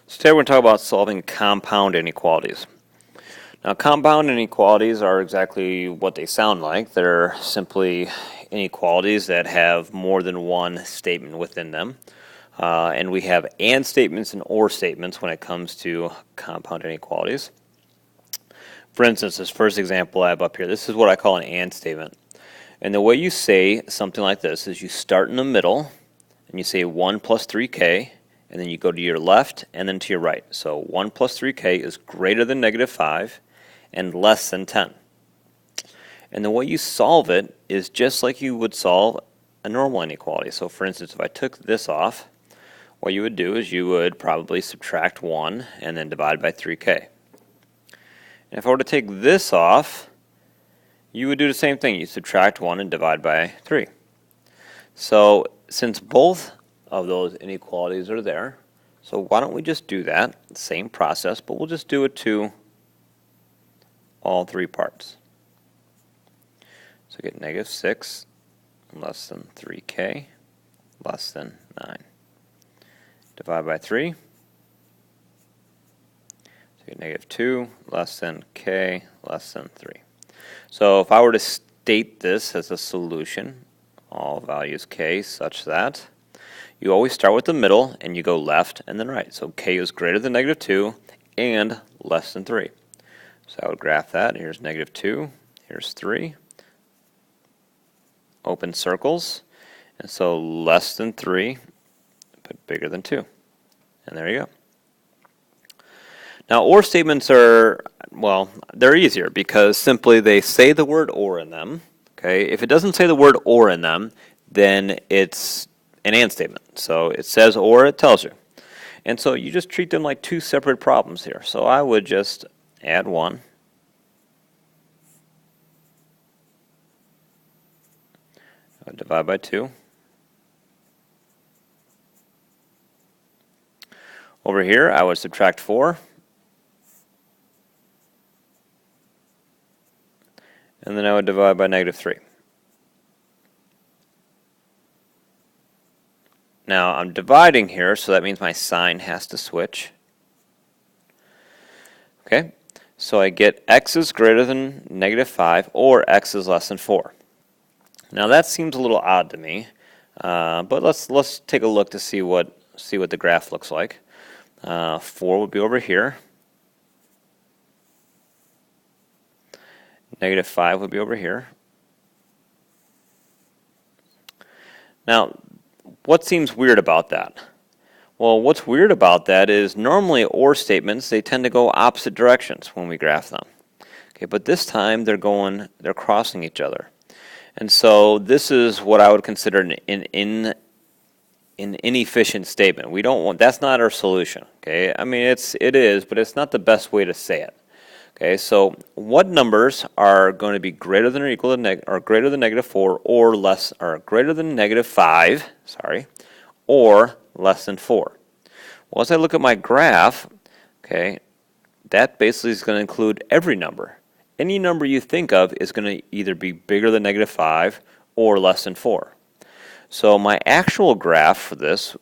So today we're going to talk about solving compound inequalities. Now, compound inequalities are exactly what they sound like. They're simply inequalities that have more than one statement within them. And we have and statements and or statements when it comes to compound inequalities. For instance, this first example I have up here, this is what I call an and statement. And the way you say something like this is you start in the middle and you say 1 plus 3k, and then you go to your left and then to your right. So 1 plus 3k is greater than negative 5 and less than 10. And the way you solve it is just like you would solve a normal inequality. So for instance, if I took this off, what you would do is you would probably subtract 1 and then divide by 3k. And if I were to take this off, you would do the same thing. You subtract 1 and divide by 3. So since both of those inequalities are there, so why don't we just do that, same process, but we'll just do it to all three parts. So get negative 6 less than 3k less than 9. Divide by 3. So get negative 2 less than k less than 3. So if I were to state this as a solution, all values k such that you always start with the middle and you go left and then right. So k is greater than negative 2 and less than 3. So I would graph that. Here's negative 2, here's 3. Open circles, and so less than 3, but bigger than 2. And there you go. Now, or statements are, well, they're easier because simply they say the word or in them. Okay, if it doesn't say the word or in them, then it's an and statement. So it says or, it tells you. And so you just treat them like two separate problems here. So I would just add 1. I would divide by 2. Over here, I would subtract 4. And then I would divide by negative 3. Now I'm dividing here, so that means my sign has to switch. Okay, so I get x is greater than negative 5 or x is less than 4. Now that seems a little odd to me, but let's take a look to see what the graph looks like. 4 would be over here. Negative 5 would be over here. Now, what seems weird about that? Well, what's weird about that is normally or statements, they tend to go opposite directions when we graph them. Okay, but this time they're crossing each other. And so this is what I would consider an inefficient statement. We don't want, that's not our solution. Okay, I mean it is, but it's not the best way to say it. Okay, so what numbers are going to be greater than or equal to or greater than negative 4 or less, or greater than negative 5, sorry, or less than 4? Well, as I look at my graph, okay, that basically is going to include every number. Any number you think of is going to either be bigger than negative 5 or less than 4. So my actual graph for this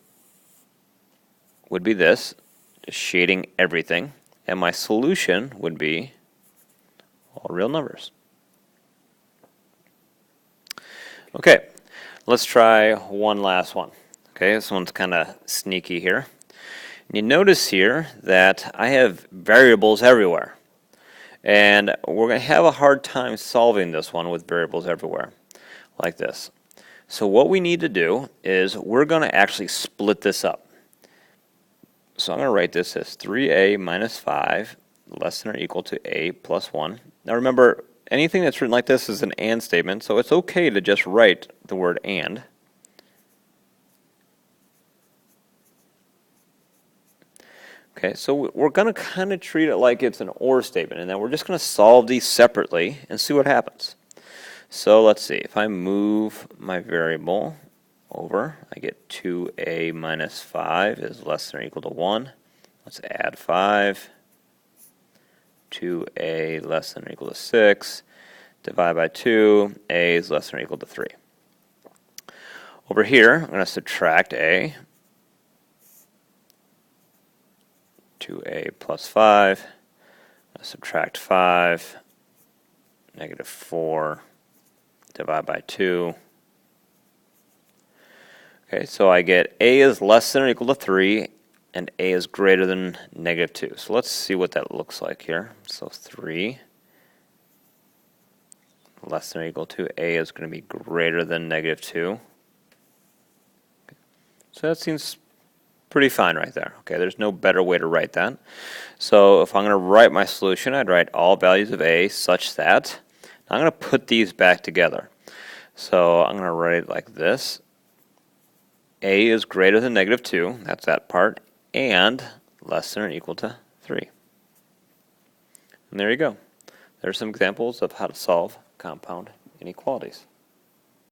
would be this, just shading everything. And my solution would be all real numbers. Okay, let's try one last one. Okay, this one's kind of sneaky here. And you notice here that I have variables everywhere. And we're going to have a hard time solving this one with variables everywhere, like this. So what we need to do is we're going to actually split this up. So I'm going to write this as 3a minus 5 less than or equal to a plus 1. Now remember, anything that's written like this is an and statement, so it's okay to just write the word and. Okay, so we're going to kind of treat it like it's an or statement, and then we're just going to solve these separately and see what happens. So let's see, if I move my variable over, I get 2a minus 5 is less than or equal to 1. Let's add 5. 2a less than or equal to 6. Divide by 2, a is less than or equal to 3. Over here, I'm going to subtract a. 2a plus 5, subtract 5, negative 4, divide by 2. Okay, so I get a is less than or equal to 3, and a is greater than negative 2. So let's see what that looks like here. So 3 less than or equal to a is going to be greater than negative 2. Okay. So that seems pretty fine right there. Okay, there's no better way to write that. So if I'm going to write my solution, I'd write all values of a such that. Now I'm going to put these back together. So I'm going to write it like this. A is greater than negative 2, that's that part, and less than or equal to 3. And there you go. There are some examples of how to solve compound inequalities.